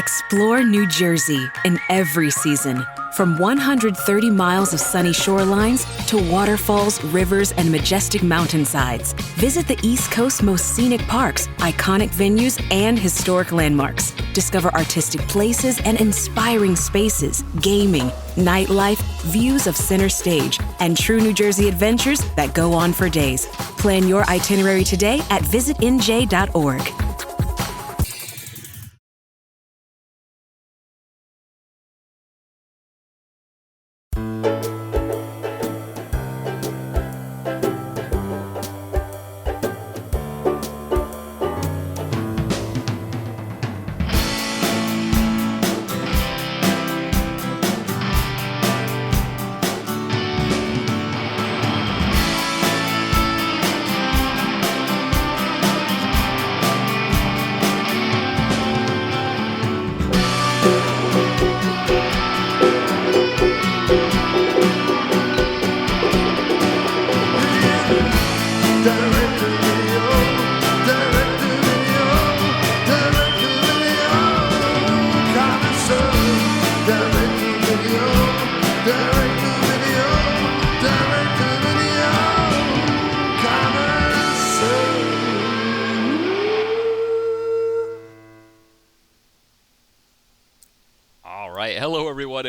Explore New Jersey in every season. From 130 miles of sunny shorelines to waterfalls, rivers, and majestic mountainsides, visit the East Coast's most scenic parks, iconic venues, and historic landmarks. Discover artistic places and inspiring spaces, gaming, nightlife, views of center stage, and true New Jersey adventures that go on for days. Plan your itinerary today at visitnj.org.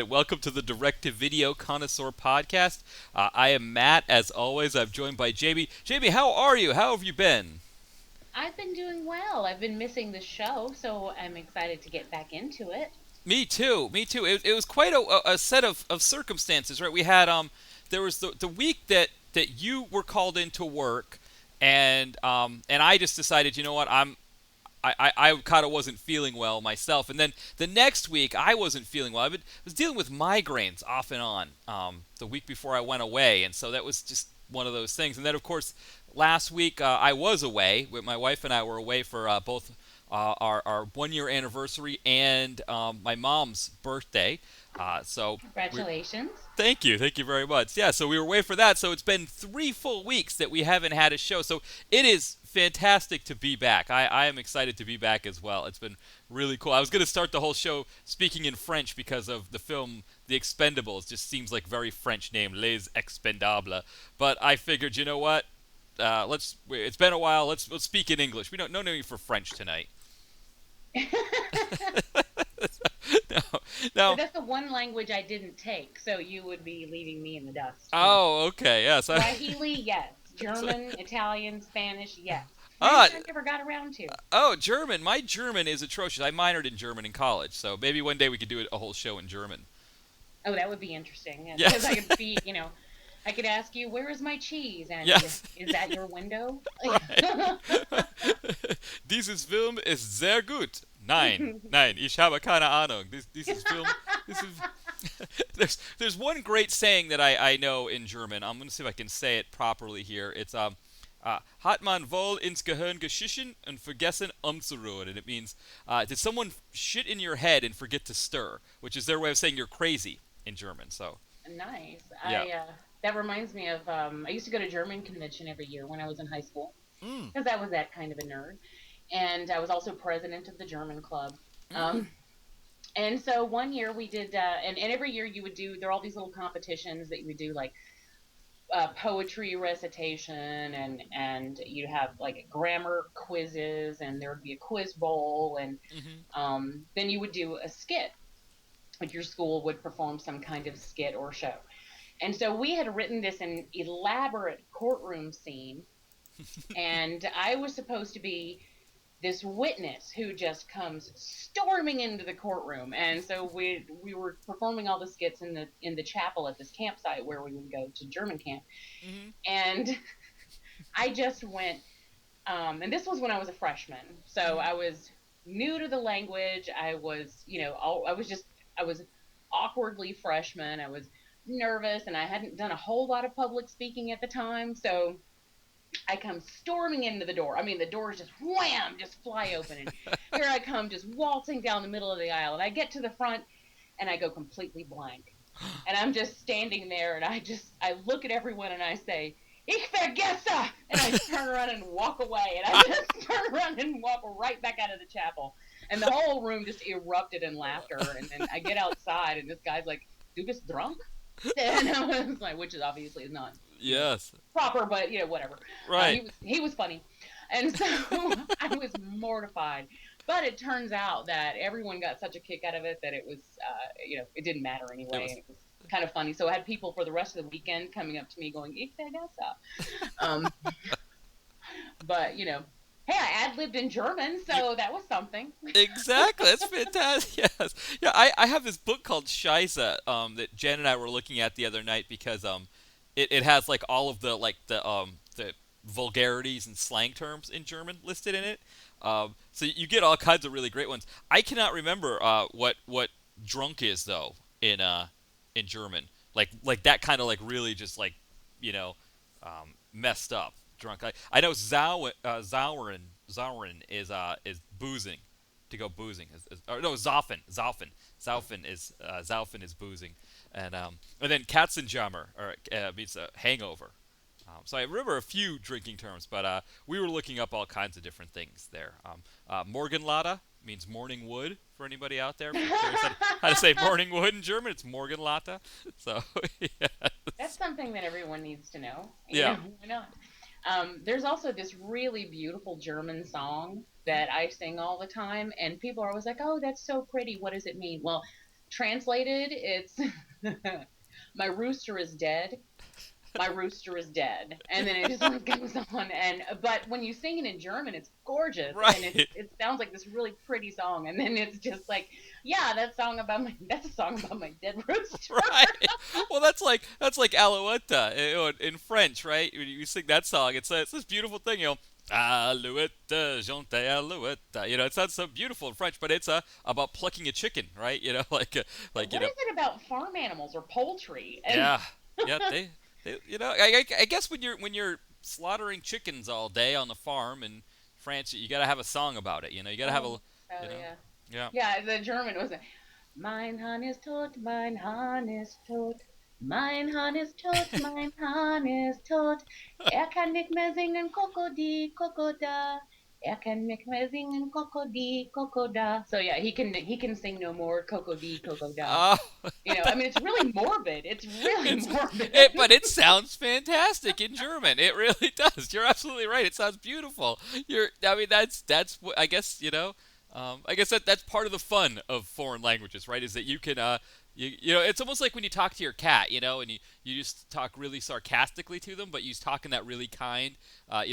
Welcome to the Direct-to-Video Connoisseur Podcast. I am Matt. As always, I'm joined by Jamie. Jamie, how are you? How have you been? I've been doing well. I've been missing the show, so I'm excited to get back into it. Me too. It was quite a set of circumstances, right? We had there was the week that you were called into work, and I just decided, you know what, I kind of wasn't feeling well myself. And then the next week, I wasn't feeling well. I was dealing with migraines off and on the week before I went away. And so that was just one of those things. And then, of course, last week I was away. My wife and I were away for both our one-year anniversary and my mom's birthday. So congratulations. Thank you very much. Yeah, so we were away for that. So it's been 3 full weeks that we haven't had a show. So it is fantastic to be back. I am excited to be back as well. It's been really cool. I was going to start the whole show speaking in French because of the film The Expendables. Just seems like very French name, Les Expendables. But I figured, you know what? It's been a while. Let's speak in English. No need for French tonight. No. So that's the one language I didn't take, so you would be leaving me in the dust. Oh, okay, yes. Swahili, yes. German, Italian, Spanish, yes. I never got around to. Oh, German. My German is atrocious. I minored in German in college, so maybe one day we could do a whole show in German. Oh, that would be interesting. Yes. Because I could be, I could ask you, where is my cheese? And yes. Is that your window? Right. Dieses Film ist sehr gut. Nein, ich habe keine Ahnung. Dieses Film, there's one great saying that I know in German. I'm going to see if I can say it properly here. It's hat man wohl ins Gehirn geschissen und vergessen umzurühren. And it means, did someone shit in your head and forget to stir? Which is their way of saying you're crazy in German. So nice. Yeah. That reminds me of, I used to go to German convention every year when I was in high school. Because I was that kind of a nerd. And I was also president of the German club. And so one year we did, and every year you would do, there are all these little competitions that you would do, like poetry recitation, and you'd have like grammar quizzes, and there would be a quiz bowl, and then you would do a skit. Like your school would perform some kind of skit or show. And so we had written this an elaborate courtroom scene, and I was supposed to be this witness who just comes storming into the courtroom. And so we were performing all the skits in the chapel at this campsite where we would go to German camp. And I just went, and this was when I was a freshman. So I was new to the language. I was, I was awkwardly freshman. I was nervous, and I hadn't done a whole lot of public speaking at the time. So I come storming into the door. I mean, the doors just wham, just fly open. And here I come just waltzing down the middle of the aisle. And I get to the front and I go completely blank. And I'm just standing there and I look at everyone and I say, Ich vergesse! And I turn around and walk away. And I just turn around and walk right back out of the chapel. And the whole room just erupted in laughter. And then I get outside, and this guy's like, "Du bist drunk?" And I was like, which is obviously not proper, but whatever. Right. He was funny, and so I was mortified. But it turns out that everyone got such a kick out of it that it was, it didn't matter anyway. It was kind of funny. So I had people for the rest of the weekend coming up to me going, "Ich vergesse." But hey, I ad-libbed in German, so that was something. Exactly, that's fantastic. Yes, yeah. I have this book called Scheisse that Jen and I were looking at the other night because it has like all of the the vulgarities and slang terms in German listed in it. So you get all kinds of really great ones. I cannot remember what drunk is though in German. Like that kind of like really just like messed up drunk. I know Sauren is boozing, to go boozing. Or no, Saufen is boozing, and then Katzenjammer means hangover. So I remember a few drinking terms, but we were looking up all kinds of different things there. Morgenlade means morning wood, for anybody out there. If you're curious how to say morning wood in German, it's Morgenlade. So, yeah. That's something that everyone needs to know. Yeah. Why not? There's also this really beautiful German song that I sing all the time, and people are always like, "Oh, that's so pretty. What does it mean?" Well, translated, it's "My rooster is dead. My rooster is dead," and then it just goes on. But when you sing it in German, it's gorgeous, right. And it sounds like this really pretty song. And then it's just like, yeah, that's a song about my dead rooster. Right. Well, that's like Alouette in French, right? When you sing that song, it's this beautiful thing, Alouette, chante Alouette. It sounds so beautiful in French, but it's about plucking a chicken, right? What is it about farm animals or poultry? Yeah. I guess when you're slaughtering chickens all day on the farm in France, you got to have a song about it. You got to have a. Yeah. The German was "Mein Hahn ist tot, mein Hahn ist tot, mein Hahn ist tot, mein Hahn ist tot. Kann nicht mehr singen, Kokodi, Kokoda. Kann nicht mehr singen, Kokodi, Kokoda." So yeah, he can sing no more, Kokodi, Kokoda. It's really morbid. It's really morbid. But it sounds fantastic in German. It really does. You're absolutely right. It sounds beautiful. That's what I guess. I guess that's part of the fun of foreign languages, right? Is that you can it's almost like when you talk to your cat, and you just talk really sarcastically to them, but you talk in that really kind,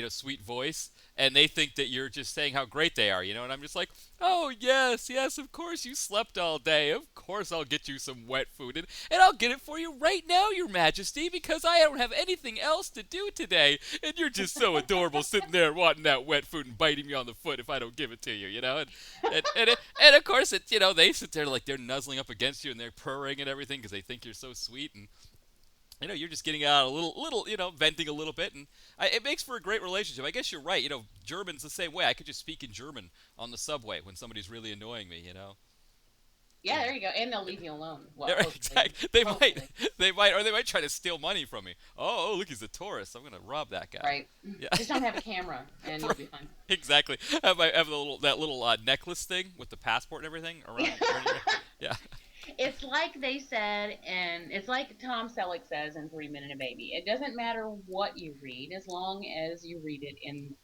sweet voice, and they think that you're just saying how great they are, and I'm just like, "Oh, yes, of course you slept all day. Of course I'll get you some wet food, and I'll get it for you right now, Your Majesty, because I don't have anything else to do today, and you're just so adorable sitting there wanting that wet food and biting me on the foot if I don't give it to you, and of course, it's, they sit there like they're nuzzling up against you, and they're purring and everything because they think you're so sweet, and you're just getting out a little, venting a little bit, and it makes for a great relationship. I guess you're right. German's the same way. I could just speak in German on the subway when somebody's really annoying me. Yeah, there you go. And they'll leave you alone. Well, exactly. They might try to steal money from me. Oh, look, he's a tourist. I'm gonna rob that guy. Right. Yeah. Just don't have a camera, and you'll be fine. Exactly. Have that little necklace thing with the passport and everything around. Yeah. It's like they said, and it's like Tom Selleck says in 3 Minute a Baby. It doesn't matter what you read, as long as you read it in,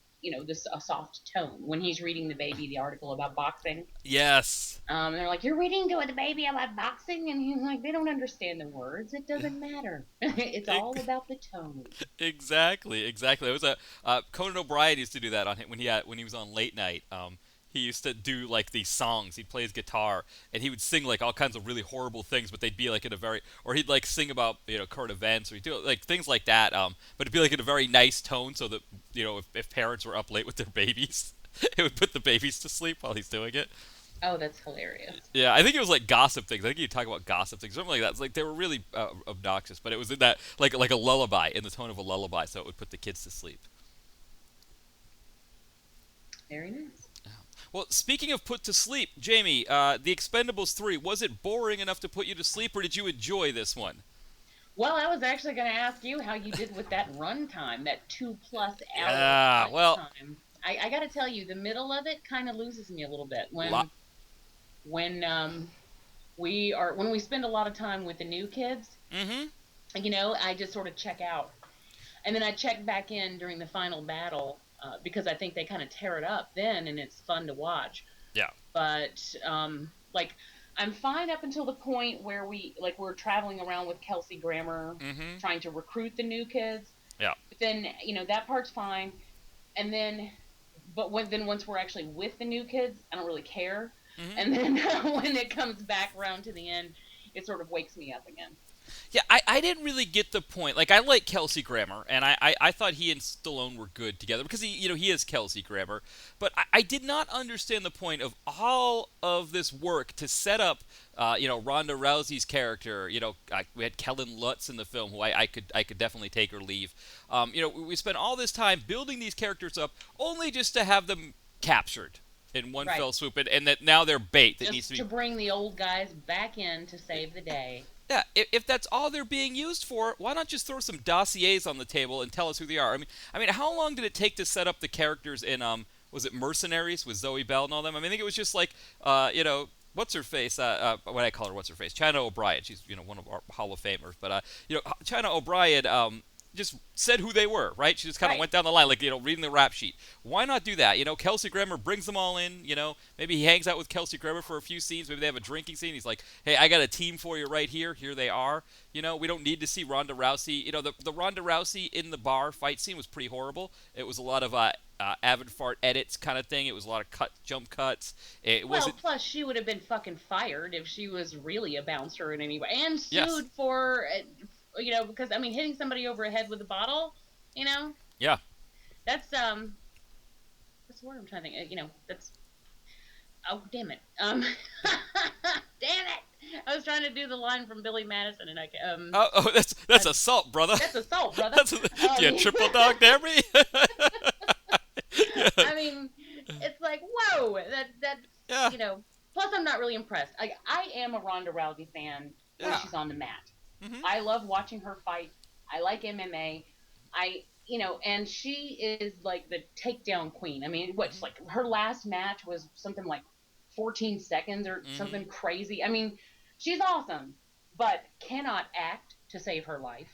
a soft tone. When he's reading the baby the article about boxing. Yes. They're like, "You're reading to the baby about boxing?" And he's like, "They don't understand the words. It doesn't matter. It's all about the tone." Exactly. It was Conan O'Brien used to do that when he was on Late Night. He used to do like these songs. He'd play his guitar and he would sing like all kinds of really horrible things, but they'd be like in a or he'd like sing about current events, or he'd do like things like that. But it'd be like in a very nice tone, so that if parents were up late with their babies, it would put the babies to sleep while he's doing it. Oh, that's hilarious. Yeah, I think it was like gossip things. I think he'd talk about gossip things, something like that. It's like they were really obnoxious, but it was in that like a lullaby, in the tone of a lullaby, so it would put the kids to sleep. Very nice. Well, speaking of put to sleep, Jamie, The Expendables 3, was it boring enough to put you to sleep, or did you enjoy this one? Well, I was actually going to ask you how you did with that run time, that 2+ hour time. I got to tell you, the middle of it kind of loses me a little bit. when when we spend a lot of time with the new kids, Mm-hmm. I just sort of check out. And then I check back in during the final battle because I think they kind of tear it up then, and it's fun to watch. Yeah. But like I'm fine up until the point where we're traveling around with Kelsey Grammer Mm-hmm. trying to recruit the new kids. Yeah. But then that part's fine. And then, but once we're actually with the new kids, I don't really care. Mm-hmm. And then when it comes back around to the end, it sort of wakes me up again. Yeah, I didn't really get the point. Like, I like Kelsey Grammer, and I thought he and Stallone were good together because he is Kelsey Grammer. But I did not understand the point of all of this work to set up, Ronda Rousey's character. We had Kellen Lutz in the film, who I could definitely take or leave. We spent all this time building these characters up, only just to have them captured in one Right. fell swoop, and that now they're bait that needs Just to be. to bring the old guys back in to save the day. Yeah, if that's all they're being used for, why not just throw some dossiers on the table and tell us who they are? I mean, how long did it take to set up the characters in was it Mercenaries with Zoe Bell and all them? I think it was just like what's her face? What I call her, what's her face? China O'Brien. She's one of our Hall of Famers, but China O'Brien just said who they were, right? She just kind of Right. went down the line, like, reading the rap sheet. Why not do that? Kelsey Grammer brings them all in, maybe he hangs out with Kelsey Grammer for a few scenes. Maybe they have a drinking scene. He's like, hey, I got a team for you right here. Here they are. We don't need to see Ronda Rousey. The Ronda Rousey in the bar fight scene was pretty horrible. It was a lot of avid fart edits kind of thing. It was a lot of jump cuts. It Well, wasn't. plus she would have been fucking fired if she was really a bouncer in any way, and sued Yes. for, because hitting somebody over the head with a bottle, Yeah. that's what's the word I'm trying to think. That's oh damn it, damn it. I was trying to do the line from Billy Madison, and That's assault, brother. that's assault, brother. You triple dog dare me? It's like whoa, that's Yeah. Plus, I'm not really impressed. I am a Ronda Rousey fan when Yeah. she's on the mat. Mhm. I love watching her fight. I like MMA. And she is like the takedown queen. What's like her last match was something like 14 seconds or something crazy. She's awesome, but cannot act to save her life.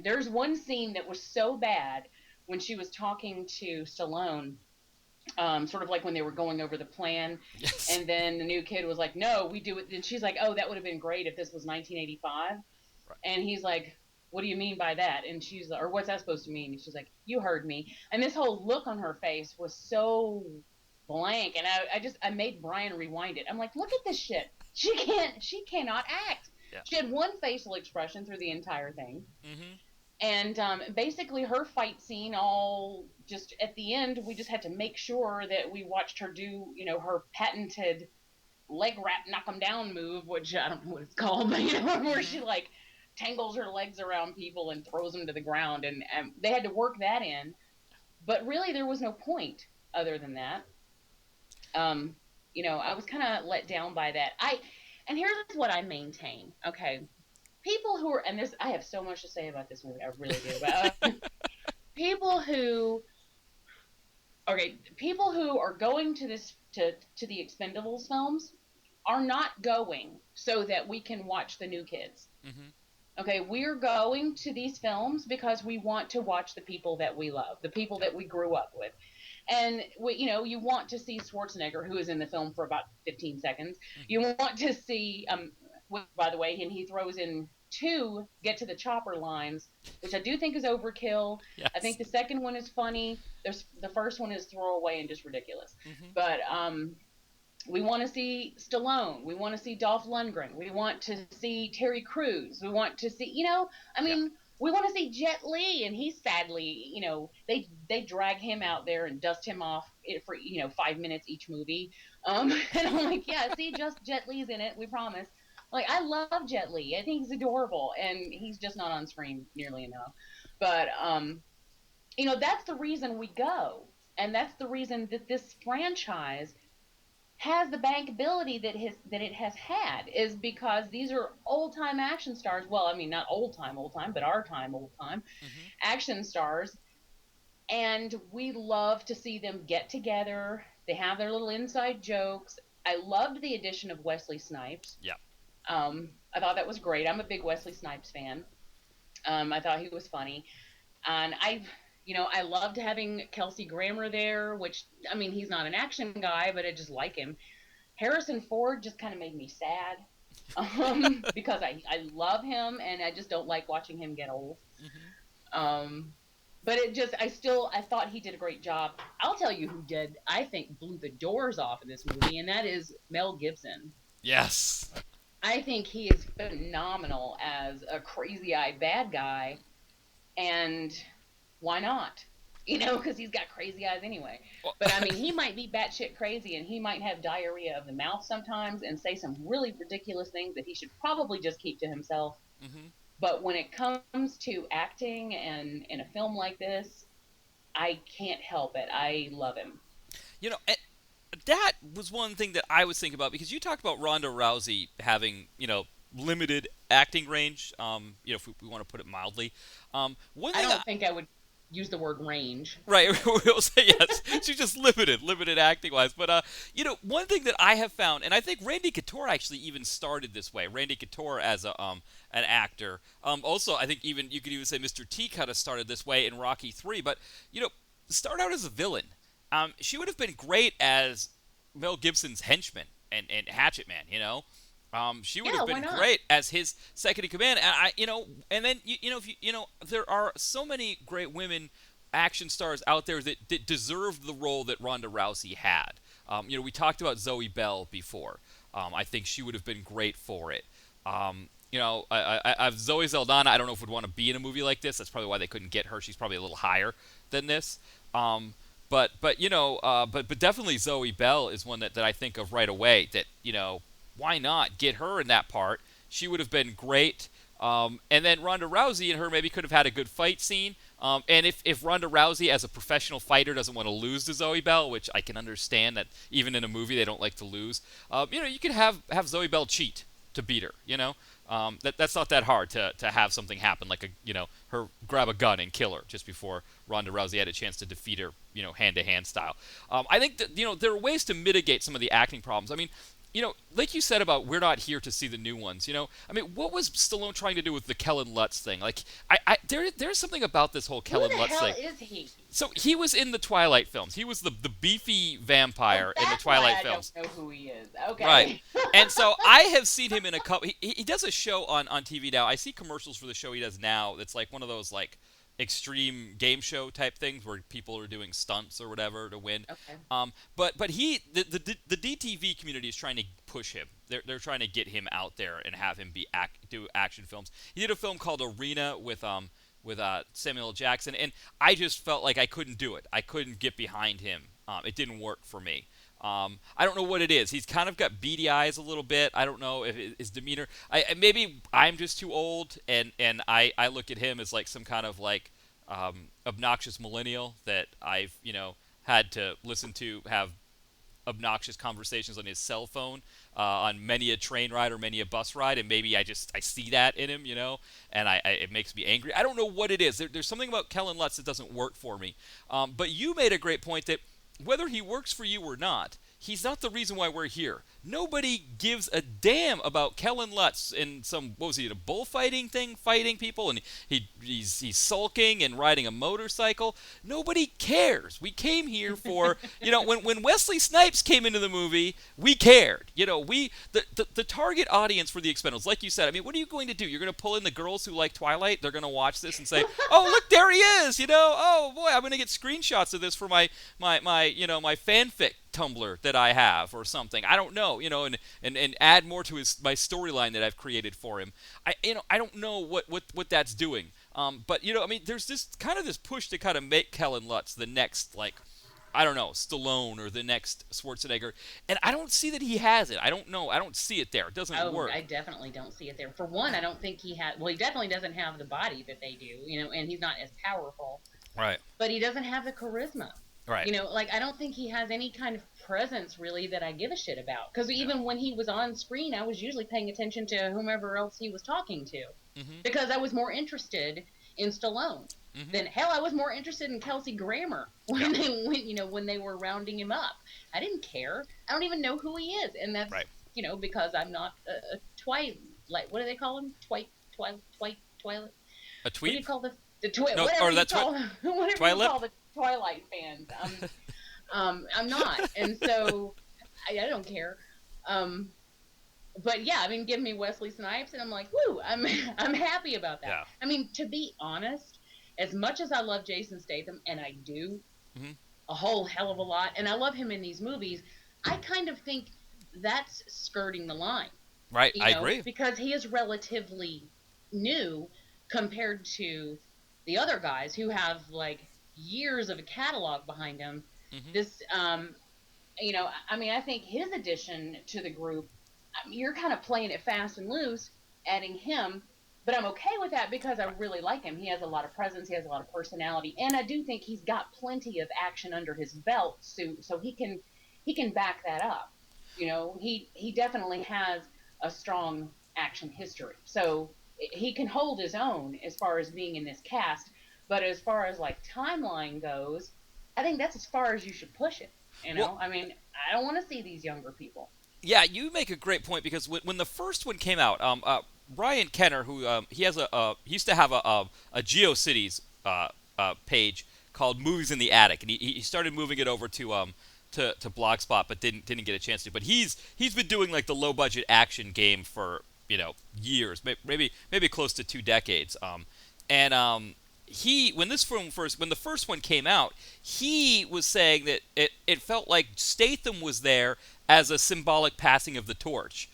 There's one scene that was so bad when she was talking to Stallone, sort of like when they were going over the plan. Yes. And then the new kid was like, no, we do it. And she's like, oh, that would have been great if this was 1985. Right. And he's like, what do you mean by that? And she's like, or what's that supposed to mean? And she's like, you heard me. And this whole look on her face was so blank. And I made Brian rewind it. I'm like, look at this shit. She cannot act. Yeah. She had one facial expression through the entire thing. Mm-hmm. And basically her fight scene, all just at the end, we just had to make sure that we watched her do, her patented leg wrap knock 'em down move, which I don't know what it's called, but where she like tangles her legs around people and throws them to the ground, and they had to work that in. But really, there was no point other than that. I was kind of let down by that. And here's what I maintain. Okay, people who are, and this, I have so much to say about this movie. I really do. But people who are going to the Expendables films are not going so that we can watch the new kids. Mm-hmm. Okay, we're going to these films because we want to watch the people that we love, the people that we grew up with. And, you want to see Schwarzenegger, who is in the film for about 15 seconds. Mm-hmm. You want to see, by the way, and he throws in 2 get to the chopper lines, which I do think is overkill. Yes. I think the second one is funny. The first one is throwaway and just ridiculous. Mm-hmm. But we want to see Stallone. We want to see Dolph Lundgren. We want to see Terry Crews. We want to see, we want to see Jet Li, and he's sadly, they drag him out there and dust him off for 5 minutes each movie. And I'm like, yeah, see, just Jet Li's in it. We promise. Like, I love Jet Li. I think he's adorable, and he's just not on screen nearly enough. But that's the reason we go, and that's the reason that this franchise has the bankability that it has had, is because these are old-time action stars. Well, not old-time, but our time, old-time action stars. And we love to see them get together. They have their little inside jokes. I loved the addition of Wesley Snipes. Yeah. I thought that was great. I'm a big Wesley Snipes fan. I thought he was funny. And I loved having Kelsey Grammer there, which, I mean, he's not an action guy, but I just like him. Harrison Ford just kind of made me sad because I love him and I just don't like watching him get old. But I thought he did a great job. I'll tell you who I think blew the doors off of this movie, and that is Mel Gibson. Yes. I think he is phenomenal as a crazy-eyed bad guy, and why not? Because he's got crazy eyes anyway. But, I mean, he might be batshit crazy, and he might have diarrhea of the mouth sometimes and say some really ridiculous things that he should probably just keep to himself. But when it comes to acting and in a film like this, I can't help it. I love him. That was one thing that I was thinking about, because you talked about Ronda Rousey having, limited acting range, if we want to put it mildly. I don't think I would use the word range. Right, we'll say yes. She's just limited acting-wise. But, one thing that I have found, and I think Randy Couture actually even started this way. Randy Couture as an actor. Also, I think you could even say Mr. T kind of started this way in Rocky 3. But, start out as a villain. She would have been great as Mel Gibson's henchman and Hatchet Man, she would have been great as his second in command. And then there are so many great women action stars out there that deserve the role that Ronda Rousey had. We talked about Zoe Bell before. I think she would have been great for it. I've Zoe Saldana. I don't know if would want to be in a movie like this. That's probably why they couldn't get her. She's probably a little higher than this. But definitely Zoe Bell is one that I think of right away. That why not get her in that part? She would have been great. And then Ronda Rousey and her maybe could have had a good fight scene. And if Ronda Rousey as a professional fighter doesn't want to lose to Zoe Bell, which I can understand that even in a movie they don't like to lose, you can have Zoe Bell cheat to beat her. That's not that hard to have something happen, like her grab a gun and kill her just before Ronda Rousey had a chance to defeat her, hand-to-hand style. I think that there are ways to mitigate some of the acting problems. I mean, like you said about we're not here to see the new ones. I mean, what was Stallone trying to do with the Kellen Lutz thing? Like, there's something about this whole Kellen Lutz thing. Who the hell is he? So he was in the Twilight films. He was the beefy vampire in the Twilight films. I don't know who he is. Okay. Right. And so I have seen him in a couple. He does a show on TV now. I see commercials for the show he does now. That's like one of those like extreme game show type things where people are doing stunts or whatever to win. Okay. But the DTV community is trying to push him. They're trying to get him out there and have him do action films. He did a film called Arena with Samuel L. Jackson, and I just felt like I couldn't do it. I couldn't get behind him. It didn't work for me. I don't know what it is. He's kind of got beady eyes a little bit. I don't know if his demeanor. Maybe I'm just too old, and I look at him as like some kind of like obnoxious millennial that I've had to listen to have obnoxious conversations on his cell phone on many a train ride or many a bus ride, and maybe I see that in him, and it makes me angry. I don't know what it is. There's something about Kellen Lutz that doesn't work for me. But you made a great point that whether he works for you or not, he's not the reason why we're here. Nobody gives a damn about Kellen Lutz in some, what was he, a bullfighting thing, fighting people, and he's sulking and riding a motorcycle. Nobody cares. We came here for, when Wesley Snipes came into the movie, we cared. The target audience for the Expendables, like you said, I mean, what are you going to do? You're going to pull in the girls who like Twilight? They're going to watch this and say, oh, look, there he is, oh, boy, I'm going to get screenshots of this for my fanfic Tumblr that I have or something. I don't know, and add more to my storyline that I've created for him. I don't know what that's doing. But I mean, there's this push to kind of make Kellen Lutz the next, like, I don't know, Stallone or the next Schwarzenegger, and I don't see that he has it. I don't know. I don't see it there. It doesn't work. I definitely don't see it there. For one, I don't think he definitely doesn't have the body that they do, and he's not as powerful. Right. But he doesn't have the charisma. Right. I don't think he has any kind of presence really that I give a shit about. Because even when he was on screen, I was usually paying attention to whomever else he was talking to. Mm-hmm. Because I was more interested in Stallone. then hell, I was more interested in Kelsey Grammer when they went, when they were rounding him up. I didn't care. I don't even know who he is, and that's Right. Because I'm not a twilight. What do they call him? Twilight. A What do you tweet? call the twilight? No, Whatever or you that's call whatever you Twilight? call the Twilight fans. I'm not, and so I don't care. But yeah, I mean, give me Wesley Snipes, and I'm like, woo, I'm happy about that. Yeah. I mean, to be honest, as much as I love Jason Statham, and I do a whole hell of a lot, and I love him in these movies, I kind of think that's skirting the line. Right, I agree. Because he is relatively new compared to the other guys who have like years of a catalog behind them. This, I mean, I think his addition to the group, you're kind of playing it fast and loose, adding him, but I'm okay with that because I really like him. He has a lot of presence, he has a lot of personality, and I do think he's got plenty of action under his belt, so he can back that up. He definitely has a strong action history, so he can hold his own as far as being in this cast. But as far as like timeline goes, I think that's as far as you should push it. Well, I mean, I don't want to see these younger people. Yeah, you make a great point because when the first one came out, Brian Kenner, who he used to have a GeoCities page called Movies in the Attic, and he started moving it over to Blogspot, but didn't get a chance to. But he's been doing like the low budget action game for years, maybe close to 2 decades. When the first one came out, he was saying that it felt like Statham was there as a symbolic passing of the torch.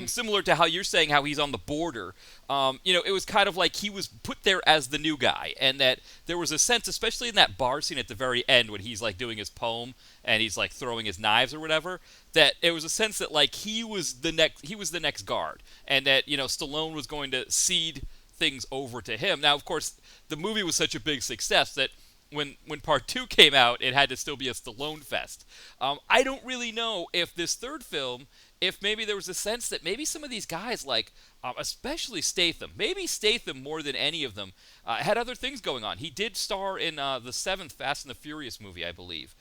Similar to how you're saying how he's on the border. It was kind of like he was put there as the new guy, and that there was a sense, especially in that bar scene at the very end when he's like doing his poem and he's like throwing his knives or whatever, that it was a sense that like he was the next guard, and that Stallone was going to cede things over to him. Now, of course, the movie was such a big success that when part 2 came out, it had to still be a Stallone fest. I don't really know if this third film, if maybe there was a sense that maybe some of these guys, like especially Statham, maybe Statham more than any of them, had other things going on. He did star in the 7th Fast and the Furious movie, I believe.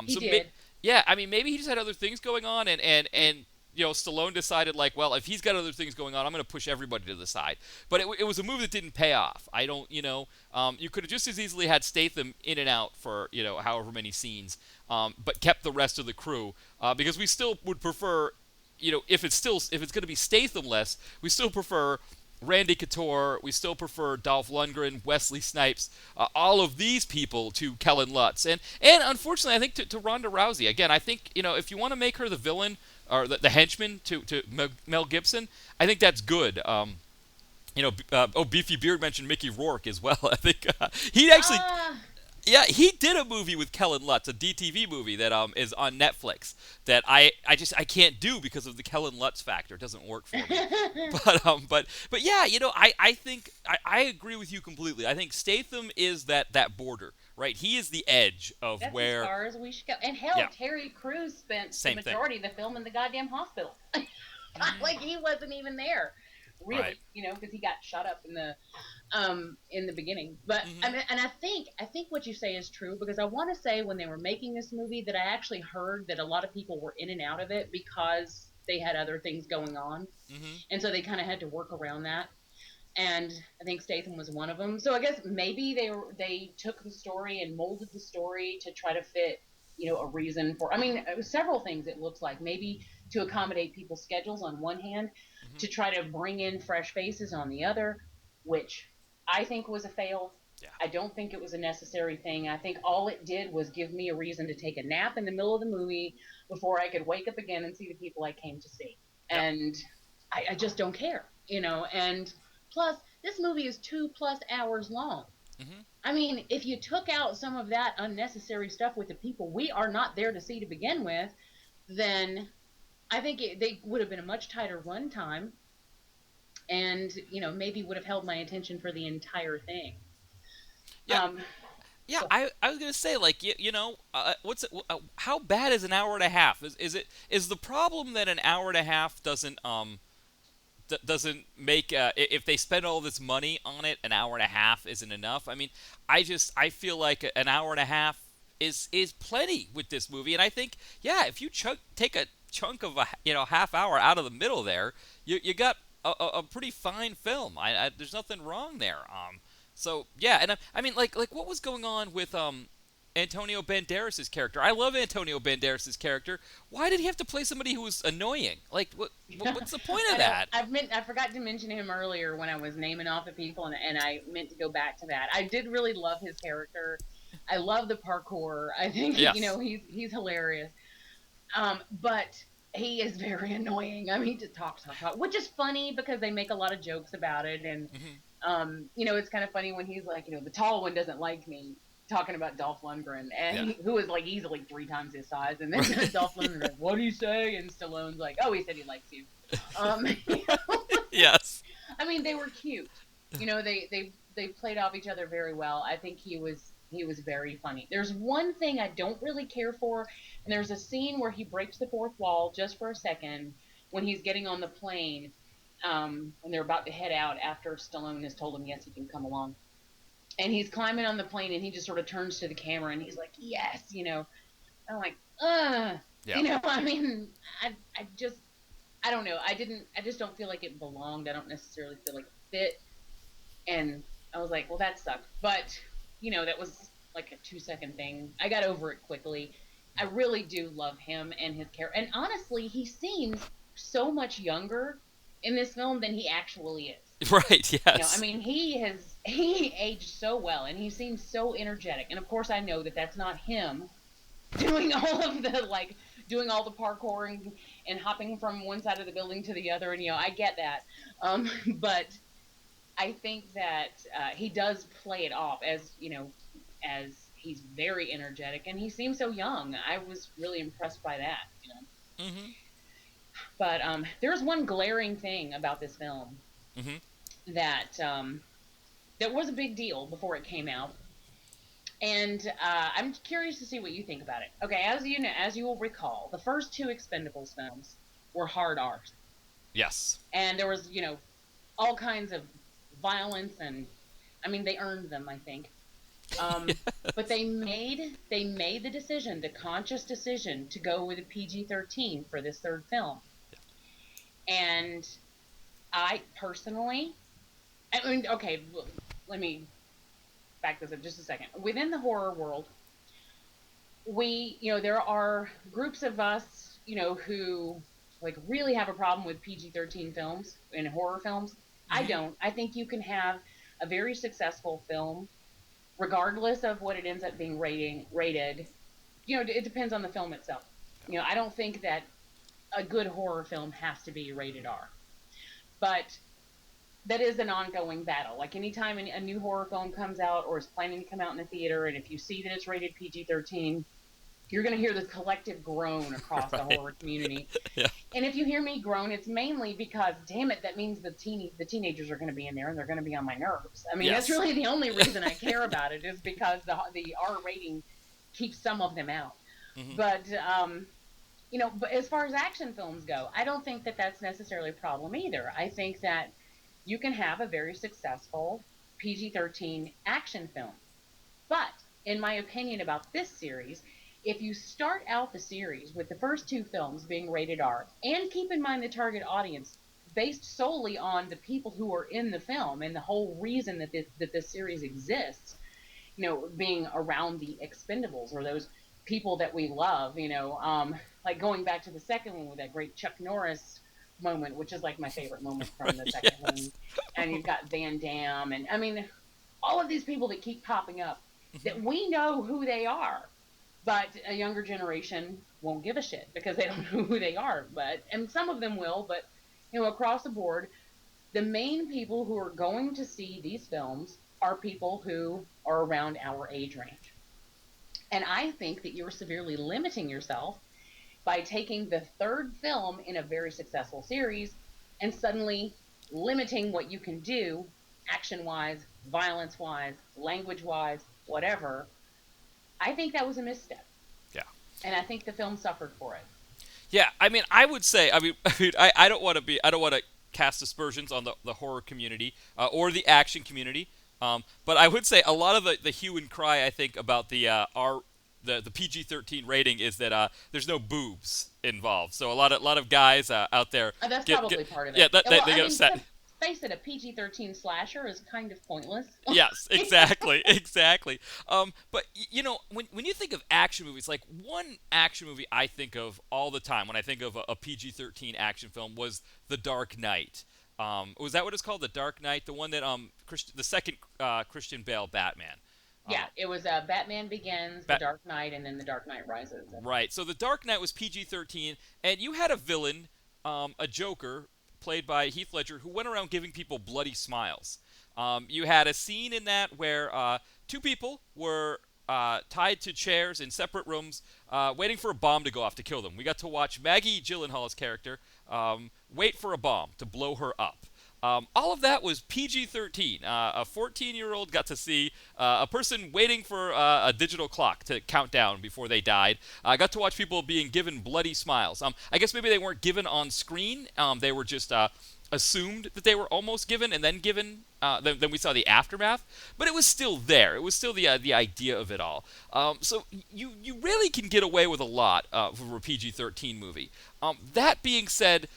He did. Yeah, I mean, maybe he just had other things going on, and Stallone decided, like, well, if he's got other things going on, I'm going to push everybody to the side. But it was a movie that didn't pay off. I don't, you could have just as easily had Statham in and out for, however many scenes, but kept the rest of the crew, because we still would prefer, if it's going to be Statham-less, we still prefer Randy Couture, we still prefer Dolph Lundgren, Wesley Snipes, all of these people to Kellen Lutz. And unfortunately, I think to Ronda Rousey. Again, I think, if you want to make her the villain, or the henchman to Mel Gibson, I think that's good. Beefy Beard mentioned Mickey Rourke as well. I think he actually... Yeah, he did a movie with Kellen Lutz, a DTV movie that is on Netflix that I can't do because of the Kellen Lutz factor. It doesn't work for me. but yeah, I think I agree with you completely. I think Statham is that border, right? He is the edge of That's where as far as we should go. And hell, Yeah. Terry Crews spent Same the majority of the film in the goddamn hospital. Like he wasn't even there, really. Right. Because he got shot up in the beginning. But I think what you say is true, because I want to say when they were making this movie that I actually heard that a lot of people were in and out of it because they had other things going on, and so they kind of had to work around that. And I think Statham was one of them. So I guess maybe they took the story and molded the story to try to fit, a reason for. I mean, several things. It looks like maybe to accommodate people's schedules on one hand, to try to bring in fresh faces on the other, which I think was a fail. Yeah. I don't think it was a necessary thing. I think all it did was give me a reason to take a nap in the middle of the movie before I could wake up again and see the people I came to see. Yep. And I just don't care, and plus this movie is 2+ hours long. I mean, if you took out some of that unnecessary stuff with the people we are not there to see to begin with, then I think they would have been a much tighter run time, and maybe would have held my attention for the entire thing. Yeah. I was gonna say, like, how bad is an hour and a half? Is the problem that an hour and a half doesn't doesn't make if they spend all this money on it, an hour and a half isn't enough. I mean, I feel like an hour and a half is plenty with this movie, and I think if you take a chunk of a half hour out of the middle there, you got a pretty fine film. There's nothing wrong there. So yeah, and I mean like what was going on with Antonio Banderas' character? I love Antonio Banderas' character. Why did he have to play somebody who was annoying? Like, what's the point of that? I forgot to mention him earlier when I was naming off the people, and I meant to go back to that. I did really love his character. I love the parkour. I think Yes. he's hilarious. But he is very annoying. I mean, he just talks, which is funny because they make a lot of jokes about it, and it's kind of funny when he's like, the tall one doesn't like me. Talking about Dolph Lundgren, and who is like easily 3 times his size, and then Dolph Lundgren, like, what do you say? And Stallone's like, oh, he said he likes you. Yes. I mean, they were cute. They played off each other very well. I think he was very funny. There's one thing I don't really care for, and there's a scene where he breaks the fourth wall just for a second when he's getting on the plane, when they're about to head out after Stallone has told him yes, he can come along. And he's climbing on the plane, and he just sort of turns to the camera, and he's like, yes, I'm like, I mean, I don't know. I just don't feel like it belonged. I don't necessarily feel like it fit. And I was like, well, that sucked. But, that was like a 2-second thing. I got over it quickly. I really do love him and his character. And honestly, he seems so much younger in this film than he actually is. Right, yes. I mean, he aged so well, and he seems so energetic. And of course, I know that that's not him doing all the parkour and hopping from one side of the building to the other. And, I get that. But I think that he does play it off as he's very energetic, and he seems so young. I was really impressed by that, Mm-hmm. But there's one glaring thing about this film. Mm-hmm. That was a big deal before it came out, and I'm curious to see what you think about it. Okay, as you will recall, the first 2 Expendables films were hard R's. Yes. And there was, all kinds of violence, and I mean, they earned them, I think. But they made the conscious decision to go with a PG-13 for this 3rd film, and I personally. I mean, okay, let me back this up just a second. Within the horror world, there are groups of us, who like really have a problem with PG-13 films and horror films. Mm-hmm. I don't. I think you can have a very successful film, regardless of what it ends up being rated. It depends on the film itself. I don't think that a good horror film has to be rated R. But that is an ongoing battle. Like anytime a new horror film comes out or is planning to come out in the theater, and if you see that it's rated PG-13, you're going to hear this collective groan across the horror community. Yeah. And if you hear me groan, it's mainly because, damn it, that means the teenagers are going to be in there, and they're going to be on my nerves. I mean, Yes. That's really the only reason I care about it, is because the R rating keeps some of them out. Mm-hmm. But but as far as action films go, I don't think that that's necessarily a problem either. I think that you can have a very successful PG-13 action film. But, in my opinion about this series, if you start out the series with the first 2 films being rated R, and keep in mind the target audience based solely on the people who are in the film and the whole reason that this series exists, being around the Expendables, or those people that we love, like going back to the second one with that great Chuck Norris moment, which is like my favorite moment from the second one. And you've got Van Damme, and I mean, all of these people that keep popping up that we know who they are, but a younger generation won't give a shit because they don't know who they are. And some of them will, but across the board, the main people who are going to see these films are people who are around our age range. And I think that you're severely limiting yourself by taking the 3rd film in a very successful series and suddenly limiting what you can do action-wise, violence-wise, language-wise, whatever. I think that was a misstep. Yeah. And I think the film suffered for it. Yeah, I mean, I would say, I don't want to cast aspersions on the horror community or the action community. But I would say a lot of the hue and cry, I think, about the PG-13 rating is that there's no boobs involved. So a lot of guys out there. That's probably part of it. Yeah, they get upset. Face it, a PG-13 slasher is kind of pointless. Yes, exactly. But when you think of action movies, like one action movie I think of all the time when I think of a PG-13 action film was The Dark Knight. Was that what it's called, The Dark Knight? The one that the second Christian Bale Batman. Yeah, it was Batman Begins, The Dark Knight, and then The Dark Knight Rises. Right. So The Dark Knight was PG-13, and you had a villain, a Joker, played by Heath Ledger, who went around giving people bloody smiles. You had a scene in that where two people were tied to chairs in separate rooms, waiting for a bomb to go off to kill them. We got to watch Maggie Gyllenhaal's character wait for a bomb to blow her up. All of that was PG-13. A 14-year-old got to see a person waiting for a digital clock to count down before they died. I got to watch people being given bloody smiles. I guess maybe they weren't given on screen. They were just assumed that they were almost given and then given. Then we saw the aftermath. But it was still there. It was still the idea of it all. So you really can get away with a lot for a PG-13 movie. That being said,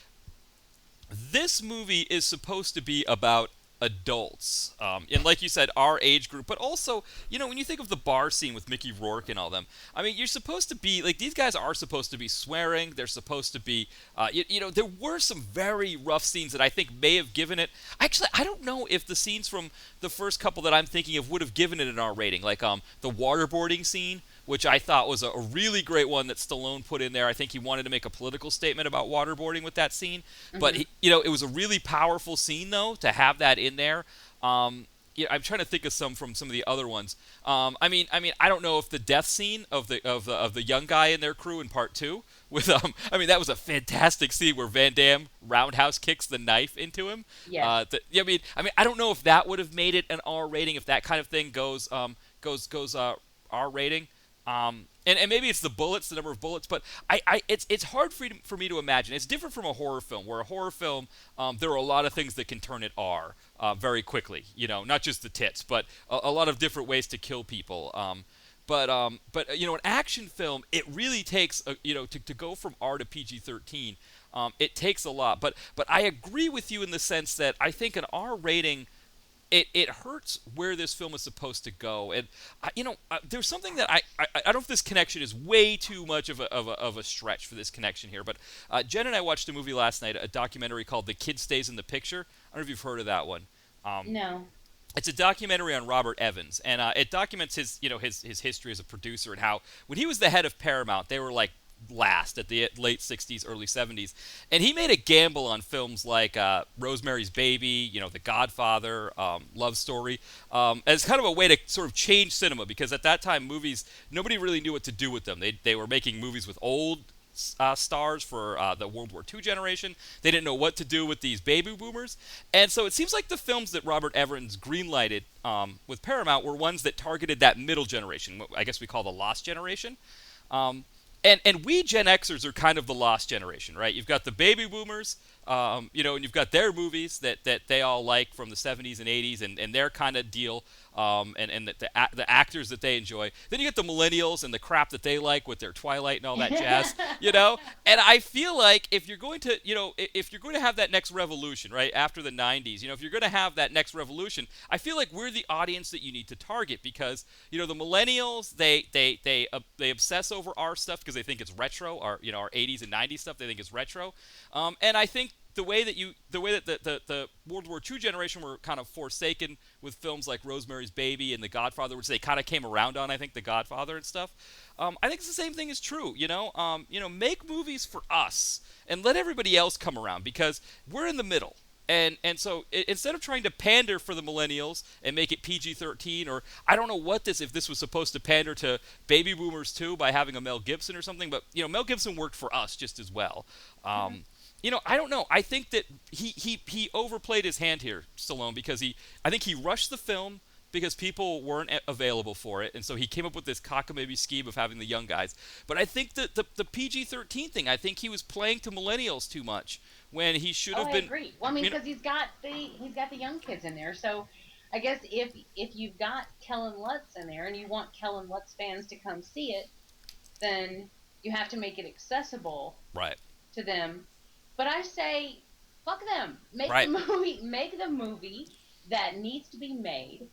this movie is supposed to be about adults, and like you said, our age group, but also, when you think of the bar scene with Mickey Rourke and all them, I mean, you're supposed to be, like, these guys are supposed to be swearing, they're supposed to be, there were some very rough scenes that I think may have given it, actually, I don't know if the scenes from the first couple that I'm thinking of would have given it an R rating, like, the waterboarding scene, which I thought was a really great one that Stallone put in there. I think he wanted to make a political statement about waterboarding with that scene. Mm-hmm. But, it was a really powerful scene, though, to have that in there. I'm trying to think of some from some of the other ones. I mean, I don't know if the death scene of the young guy in their crew in part 2 with that was a fantastic scene where Van Damme roundhouse kicks the knife into him. Yeah. I don't know if that would have made it an R rating if that kind of thing goes R rating. And maybe it's the number of bullets, but it's hard for me to imagine. It's different from a horror film, where a horror film, there are a lot of things that can turn it R very quickly. Not just the tits, but a lot of different ways to kill people. But an action film, it really takes to go from R to PG-13. It takes a lot. But I agree with you in the sense that I think an R rating, It hurts where this film is supposed to go, and there's something that I don't know if this connection is way too much of a stretch for this connection here, but Jen and I watched a movie last night, a documentary called "The Kid Stays in the Picture." I don't know if you've heard of that one. No. It's a documentary on Robert Evans, and it documents his history as a producer and how when he was the head of Paramount, they were like last at the late 60s, early 70s. And he made a gamble on films like Rosemary's Baby, The Godfather, Love Story, as kind of a way to sort of change cinema, because at that time, movies, nobody really knew what to do with them. They were making movies with old stars for the World War II generation. They didn't know what to do with these baby boomers. And so it seems like the films that Robert Evans greenlighted with Paramount were ones that targeted that middle generation, what I guess we call the lost generation. And we Gen Xers are kind of the lost generation, right? You've got the baby boomers, and you've got their movies that they all like from the 70s and 80s and their kind of deal, and the actors that they enjoy. Then you get the millennials and the crap that they like with their Twilight and all that jazz, And I feel like if you're going to have that next revolution, right, after the 90s, if you're going to have that next revolution, I feel like we're the audience that you need to target, because the millennials, they obsess over our stuff because they think it's retro, our 80s and 90s stuff they think is retro, and I think the way that the World War II generation were kind of forsaken with films like Rosemary's Baby and The Godfather, which they kind of came around on, I think, The Godfather and stuff. I think it's the same thing is true. Make movies for us and let everybody else come around, because we're in the middle. And so instead of trying to pander for the millennials and make it PG-13, or I don't know if this was supposed to pander to baby boomers too by having a Mel Gibson or something, but Mel Gibson worked for us just as well. I don't know. I think that he overplayed his hand here, Stallone, because I think he rushed the film because people weren't available for it, and so he came up with this cockamamie scheme of having the young guys. But I think that the PG-13 thing, I think he was playing to millennials too much when he should have been. I agree. Well, I mean, because he's got the young kids in there, so I guess if you've got Kellen Lutz in there and you want Kellen Lutz fans to come see it, then you have to make it accessible to them. But I say, fuck them. Make the movie that needs to be made.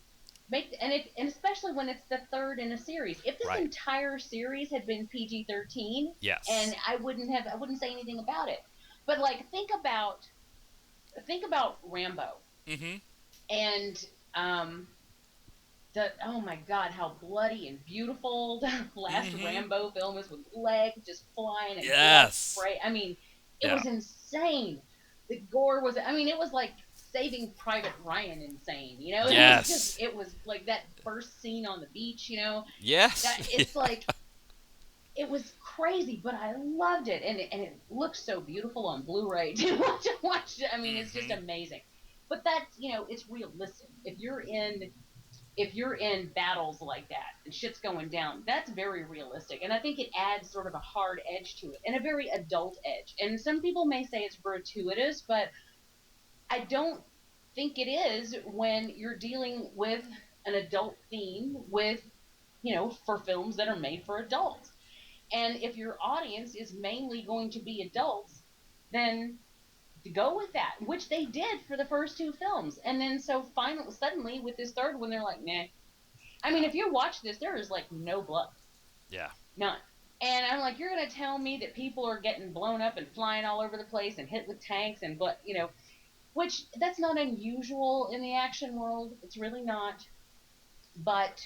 And especially when it's the third in a series. If this entire series had been PG-13, and I wouldn't say anything about it. But like, think about Rambo. Mm-hmm. And oh my God, how bloody and beautiful the last Rambo film is, with legs just flying and blood spray. I mean, it was insane. The gore was, I mean, it was like Saving Private Ryan insane, you know? It was like that first scene on the beach, you know? It's like, it was crazy, but I loved it. And it looks so beautiful on Blu-ray to watch it. I mean, it's just amazing. But that's, you know, it's realistic. If you're in battles like that and shit's going down, that's very realistic. And I think it adds sort of a hard edge to it and a very adult edge. And some people may say it's gratuitous, but I don't think it is when you're dealing with an adult theme with, you know, for films that are made for adults. And if your audience is mainly going to be adults, then go with that, which they did for the first two films. And then so finally, suddenly with this third one, they're like, nah. I mean, if you watch this, there is like no blood. Yeah. None. And I'm like, you're going to tell me that people are getting blown up and flying all over the place and hit with tanks and, but, you know, which that's not unusual in the action world. It's really not. But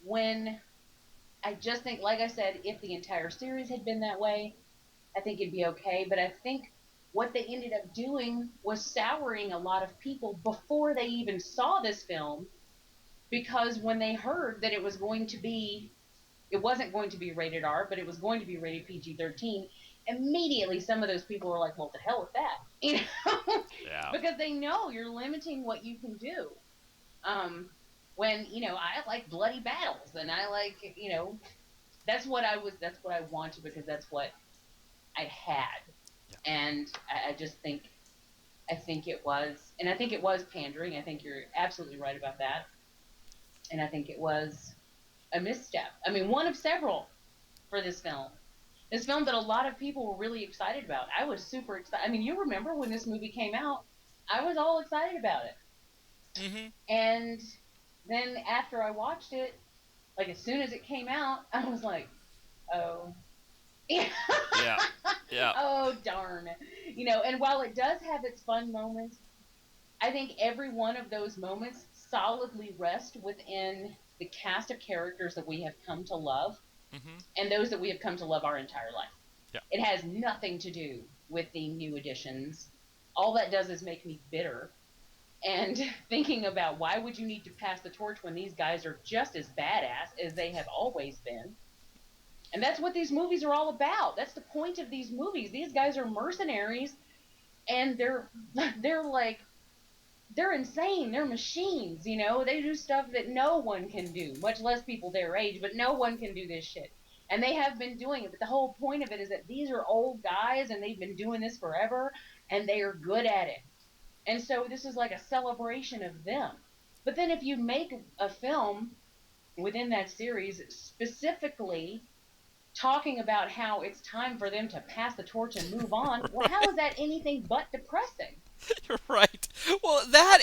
when I just think, like I said, if the entire series had been that way, I think it'd be okay. But I think what they ended up doing was souring a lot of people before they even saw this film, because when they heard that it wasn't going to be rated R, but it was going to be rated PG-13, immediately some of those people were like, well, to hell with that, you know? Because they know you're limiting what you can do. When, you know, I like bloody battles, and I like, you know, that's what I wanted, because that's what I had. And I just think, I think it was pandering. I think you're absolutely right about that. And I think it was a misstep. I mean, one of several for this film. This film that a lot of people were really excited about. I was super excited. I mean, you remember when this movie came out, I was all excited about it. Mm-hmm. And then after I watched it, like as soon as it came out, I was like, oh. Yeah. Oh, darn. You know, and while it does have its fun moments, I think every one of those moments solidly rest within the cast of characters that we have come to love, and those that we have come to love our entire life. Yeah. It has nothing to do with the new additions. All that does is make me bitter and thinking about, why would you need to pass the torch when these guys are just as badass as they have always been? And that's what these movies are all about. That's the point of these movies. These guys are mercenaries, and they're insane. They're machines, you know. They do stuff that no one can do, much less people their age, but no one can do this shit. And they have been doing it. But the whole point of it is that these are old guys, and they've been doing this forever, and they are good at it. And so this is like a celebration of them. But then if you make a film within that series specifically talking about how it's time for them to pass the torch and move on, well, how is that anything but depressing? You're right. Well, that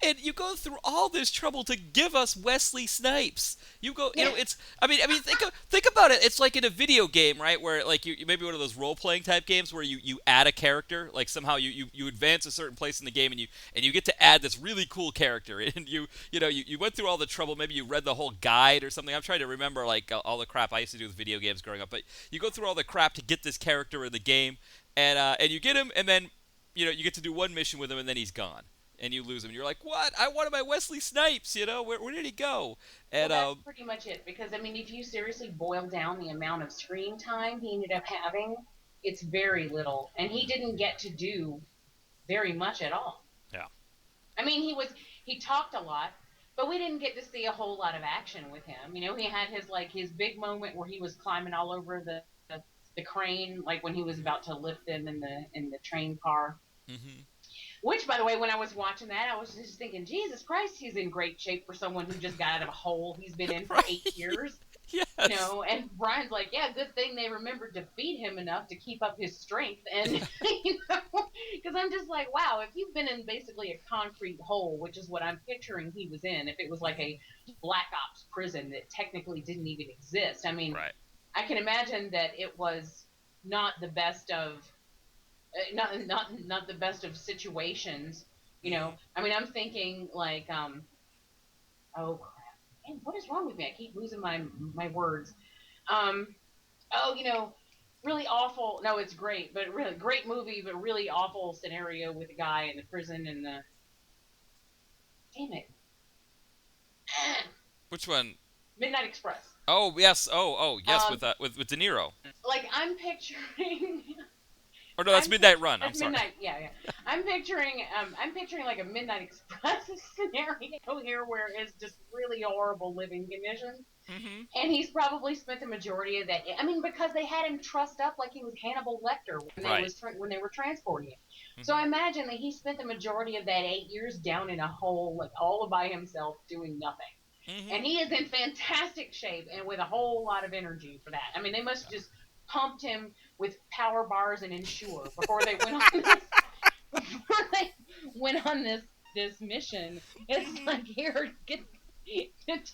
and you go through all this trouble to give us Wesley Snipes. You go, you know, it's. I mean, think about it. It's like in a video game, right? Where like you maybe one of those role playing type games where you add a character, like somehow you advance a certain place in the game and you get to add this really cool character, and you went through all the trouble. Maybe you read the whole guide or something. I'm trying to remember like all the crap I used to do with video games growing up. But you go through all the crap to get this character in the game, and you get him, and then you know, you get to do one mission with him, and then he's gone, and you lose him. And you're like, what? I wanted my Wesley Snipes, you know? Where did he go? And well, that's pretty much it. Because, I mean, if you seriously boil down the amount of screen time he ended up having, it's very little. And he didn't get to do very much at all. Yeah. I mean, he talked a lot, but we didn't get to see a whole lot of action with him. You know, he had his big moment where he was climbing all over the crane, like when he was about to lift them in the train car. Mm-hmm. Which, by the way, when I was watching that, I was just thinking, Jesus Christ, he's in great shape for someone who just got out of a hole he's been in for 8 years. Yes. You know, and Brian's like, yeah, good thing they remembered to feed him enough to keep up his strength. And, you know, because I'm just like, wow, if you've been in basically a concrete hole, which is what I'm picturing he was in, if it was like a Black Ops prison that technically didn't even exist, I mean, right. I can imagine that it was not the best of, not the best of situations, you know. I mean, I'm thinking like, oh crap, man, what is wrong with me? I keep losing my words. Oh, you know, really awful. No, it's great, but really great movie, but really awful scenario with the guy in the prison and the. Damn it. Which one? Midnight Express. Oh yes. Oh yes. With De Niro. Like I'm picturing. Or no, that's Midnight Run. I'm sorry. Midnight, yeah. I'm picturing like a Midnight Express scenario here where it's just really horrible living conditions. Mm-hmm. And he's probably spent the majority of that. I mean, because they had him trussed up like he was Hannibal Lecter when they were transporting him. Mm-hmm. So I imagine that he spent the majority of that 8 years down in a hole, like all by himself, doing nothing. Mm-hmm. And he is in fantastic shape and with a whole lot of energy for that. I mean, they must have just pumped him with power bars and Ensure before they went on this mission. It's like, here,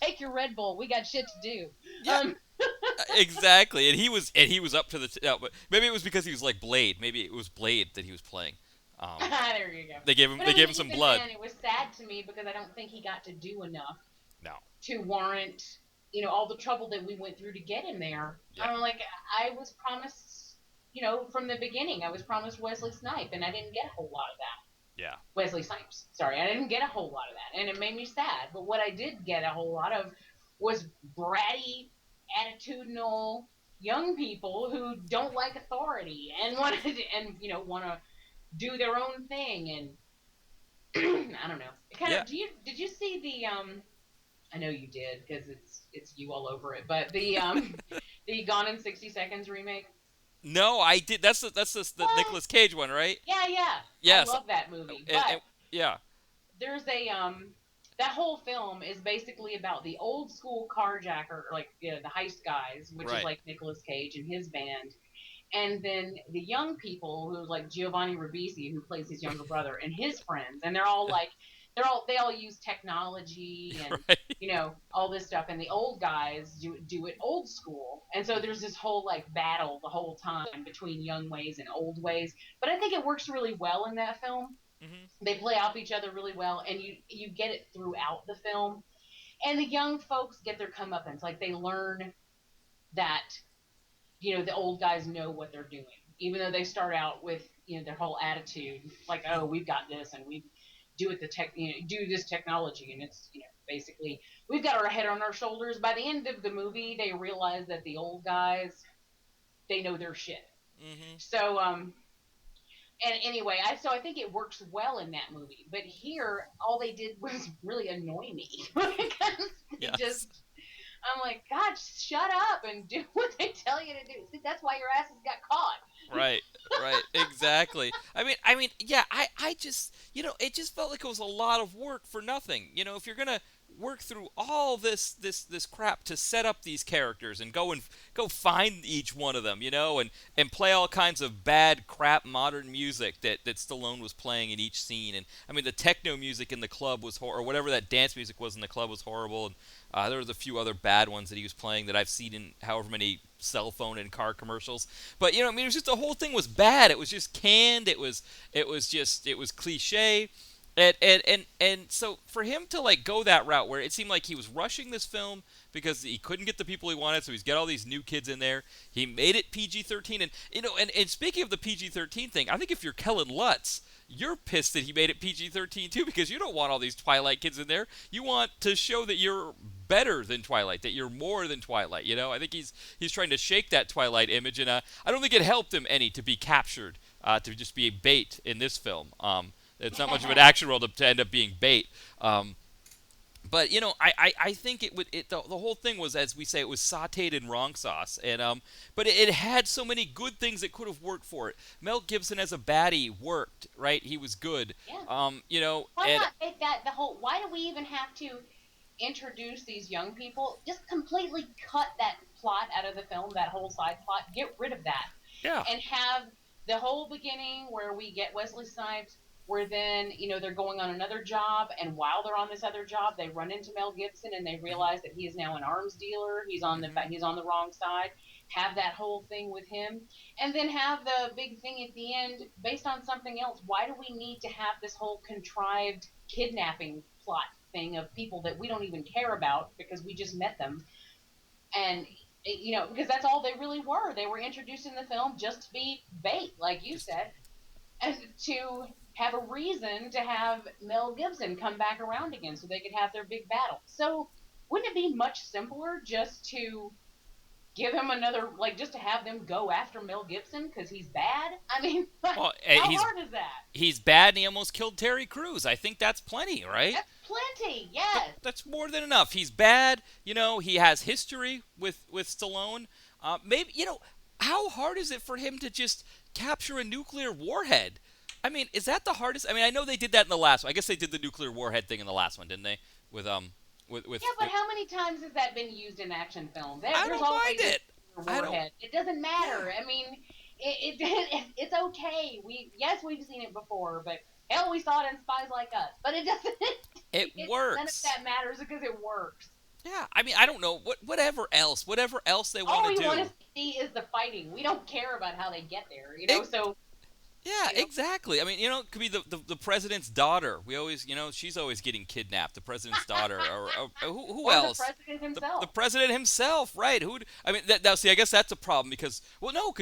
take your Red Bull. We got shit to do. Yeah. Exactly. And he was up to the but maybe it was because he was like Blade. Maybe it was Blade that he was playing. There you go. They gave him some blood. Then, it was sad to me because I don't think he got to do enough. No. To warrant, you know, all the trouble that we went through to get him there. Yeah. Like I was promised, you know, from the beginning, I was promised Wesley Snipes, and I didn't get a whole lot of that. Yeah. Wesley Snipes. Sorry, I didn't get a whole lot of that, and it made me sad. But what I did get a whole lot of was bratty, attitudinal young people who don't like authority and want to do their own thing. And I don't know. Did you see the I know you did because it's you all over it. But the the Gone in 60 Seconds remake. No, I did. That's the Nicolas Cage one, right? Yeah. Yes. I love that movie. Yeah. There's that whole film is basically about the old school carjacker, like the heist guys, which is like Nicolas Cage and his band, and then the young people who like Giovanni Ribisi, who plays his younger brother, and his friends, and they're all like. They all use technology and you know all this stuff, and the old guys do it old school, and so there's this whole like battle the whole time between young ways and old ways. But I think it works really well in that film. Mm-hmm. They play off each other really well, and you get it throughout the film. And the young folks get their comeuppance, like they learn that you know the old guys know what they're doing, even though they start out with their whole attitude like, oh, we've got this and we do this technology, and it's basically we've got our head on our shoulders. By the end of the movie, they realize that the old guys, they know their shit. Mm-hmm. So and anyway, I think it works well in that movie. But here, all they did was really annoy me because I'm like, God, shut up and do what they tell you to do. See, that's why your asses got caught. Right, exactly. I mean, yeah, I just, it just felt like it was a lot of work for nothing. If you're gonna work through all this crap to set up these characters and go find each one of them, and play all kinds of bad crap modern music that Stallone was playing in each scene. And I mean, the techno music in the club was or whatever that dance music was in the club was horrible. And there was a few other bad ones that he was playing that I've seen in however many cell phone and car commercials. But it was just the whole thing was bad. It was just canned. It was cliche. And so for him to like go that route where it seemed like he was rushing this film because he couldn't get the people he wanted, so he's got all these new kids in there. He made it PG-13, and speaking of the PG-13 thing, I think if you're Kellen Lutz, you're pissed that he made it PG-13 too, because you don't want all these Twilight kids in there. You want to show that you're better than Twilight, that you're more than Twilight. I think he's trying to shake that Twilight image, and I don't think it helped him any to be captured, to just be a bait in this film. It's not much of an action role to end up being bait. But I think the whole thing was, as we say, it was sautéed in wrong sauce, and but it had so many good things that could have worked for it. Mel Gibson as a baddie worked, right? He was good. Yeah. Why And not make that the whole? Why do we even have to introduce these young people? Just completely cut that plot out of the film, that whole side plot. Get rid of that, yeah, and have the whole beginning where we get Wesley Snipes, where then they're going on another job, and while they're on this other job, they run into Mel Gibson and they realize that he is now an arms dealer. He's on the wrong side. Have that whole thing with him, and then have the big thing at the end based on something else. Why do we need to have this whole contrived kidnapping plot thing of people that we don't even care about because we just met them? And because that's all they really were. They were introduced in the film just to be bait, like you said, and to have a reason to have Mel Gibson come back around again so they could have their big battle. So wouldn't it be much simpler just to give him another, just to have them go after Mel Gibson because he's bad? I mean, well, how hard is that? He's bad, and he almost killed Terry Crews. I think that's plenty, right? That's plenty, yes. That's more than enough. He's bad. He has history with Stallone. Maybe, how hard is it for him to just capture a nuclear warhead? I mean, is that the hardest? I mean, I know they did that in the last one. I guess they did the nuclear warhead thing in the last one, didn't they? With Yeah, but how many times has that been used in action films? I don't mind it. It doesn't matter. I mean, it's okay. We've seen it before, but hell, we saw it in Spies Like Us. But it doesn't. It works. None of that matters because it works. Yeah, I mean, I don't know whatever else they want to do. All we want to see is the fighting. We don't care about how they get there. So. Yeah, exactly. I mean, it could be the president's daughter. We always, she's always getting kidnapped. The president's daughter, or who else? The president himself. The president himself, right? I mean, now see, I guess that's a problem because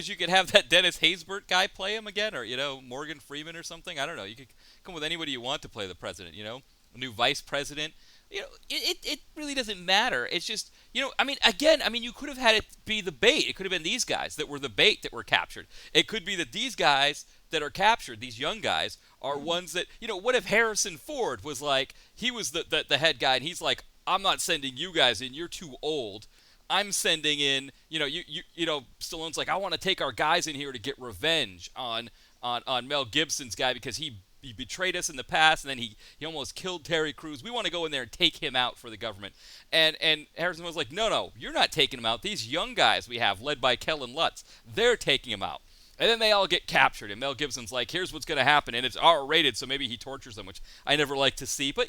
you could have that Dennis Haysbert guy play him again, or Morgan Freeman or something. I don't know. You could come with anybody you want to play the president. A new vice president. It really doesn't matter. It's just, I mean, again, you could have had it be the bait. It could have been these guys that were the bait that were captured. It could be that these guys that are captured, these young guys, are ones that, what if Harrison Ford was like, he was the head guy, and he's like, I'm not sending you guys in, you're too old. I'm sending in, Stallone's like, I want to take our guys in here to get revenge on Mel Gibson's guy because he betrayed us in the past, and then he almost killed Terry Crews. We want to go in there and take him out for the government. And Harrison was like, no, you're not taking him out. These young guys we have, led by Kellen Lutz, they're taking him out. And then they all get captured, and Mel Gibson's like, here's what's going to happen, and it's R-rated, so maybe he tortures them, which I never like to see, but,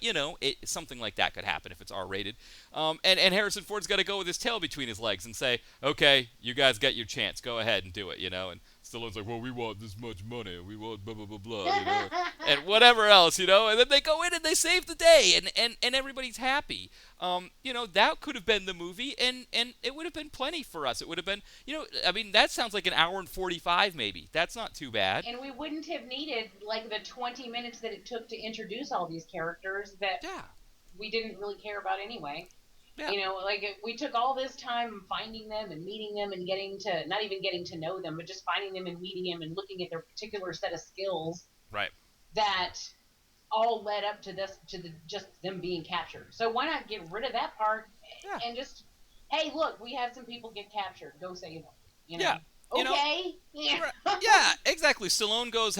something like that could happen if it's R-rated. And Harrison Ford's got to go with his tail between his legs and say, okay, you guys got your chance, go ahead and do it, and Stallone's like, well, we want this much money, we want blah, blah, blah, blah, and whatever else, and then they go in and they save the day, and everybody's happy. That could have been the movie, and it would have been plenty for us. It would have been, that sounds like an hour and 45 maybe. That's not too bad. And we wouldn't have needed, the 20 minutes that it took to introduce all these characters that we didn't really care about anyway. Yeah. We took all this time finding them and meeting them and not even getting to know them, but just finding them and meeting them and looking at their particular set of skills. Right. That all led up to just them being captured. So why not get rid of that part and just, hey, look, we have some people get captured. Go save them. Yeah. Okay. Yeah, exactly. Stallone goes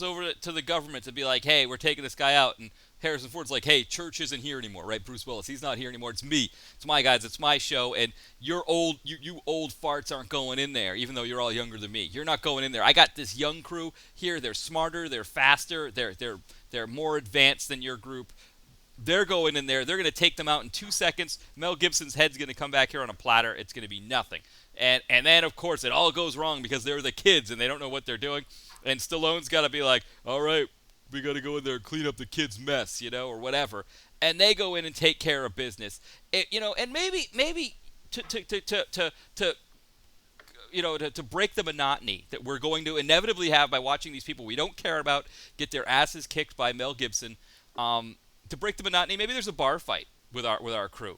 over to the government to be like, hey, we're taking this guy out, and Harrison Ford's like, hey, Church isn't here anymore, right? Bruce Willis, he's not here anymore. It's me. It's my guys. It's my show, and you old farts aren't going in there, even though you're all younger than me. You're not going in there. I got this young crew here. They're smarter. They're faster. They're more advanced than your group. They're going in there. They're going to take them out in 2 seconds. Mel Gibson's head's going to come back here on a platter. It's going to be nothing. And then, of course, it all goes wrong because they're the kids and they don't know what they're doing. And Stallone's got to be like, all right, we got to go in there and clean up the kids' mess, or whatever. And they go in and take care of business. And maybe to break the monotony that we're going to inevitably have by watching these people we don't care about get their asses kicked by Mel Gibson. To break the monotony, maybe there's a bar fight with our crew,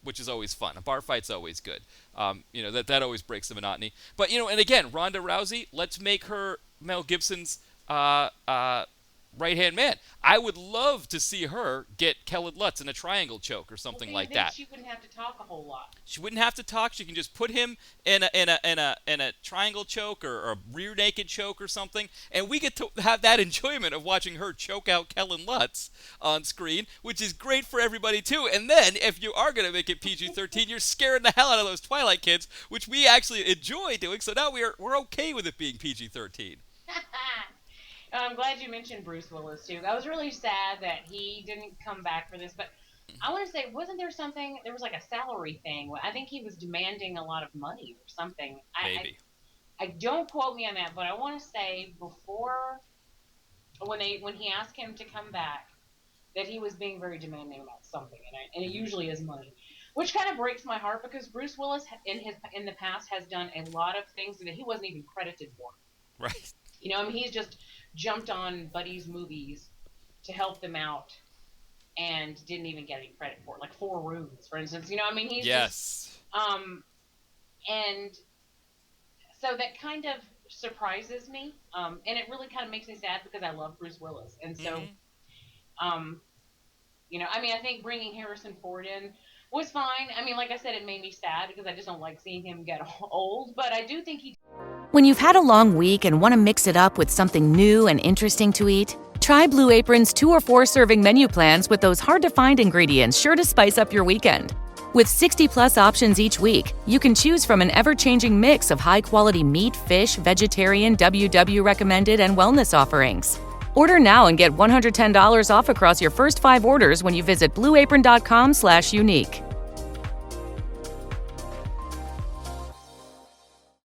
which is always fun. A bar fight's always good. That always breaks the monotony. But and again, Ronda Rousey, let's make her Mel Gibson's right-hand man. I would love to see her get Kellen Lutz in a triangle choke or something like that. She wouldn't have to talk a whole lot. She wouldn't have to talk. She can just put him in a triangle choke or a rear naked choke or something, and we get to have that enjoyment of watching her choke out Kellen Lutz on screen, which is great for everybody too. And then if you are going to make it PG-13, you're scaring the hell out of those Twilight kids, which we actually enjoy doing. So now we're okay with it being PG-13. I'm glad you mentioned Bruce Willis, too. I was really sad that he didn't come back for this, but I want to say, wasn't there something, there was like a salary thing. I think he was demanding a lot of money or something. Maybe. I don't quote me on that, but I want to say before, when he asked him to come back, that he was being very demanding about something, and it usually is money. Which kind of breaks my heart, because Bruce Willis in the past has done a lot of things that he wasn't even credited for. Right. You know, I mean, he's just jumped on buddies' movies to help them out and didn't even get any credit for it. Like 4 Rooms, for instance. You know, I mean, he's yes. And so that kind of surprises me. And it really kind of makes me sad because I love Bruce Willis. And so, you know, I mean, I think bringing Harrison Ford in was fine. I mean, like I said, it made me sad because I just don't like seeing him get old. But I do think he... When you've had a long week and want to mix it up with something new and interesting to eat, try Blue Apron's 2 or 4 serving menu plans with those hard-to-find ingredients sure to spice up your weekend. With 60-plus options each week, you can choose from an ever-changing mix of high-quality meat, fish, vegetarian, WW recommended, and wellness offerings. Order now and get $110 off across your first 5 orders when you visit blueapron.com/unique.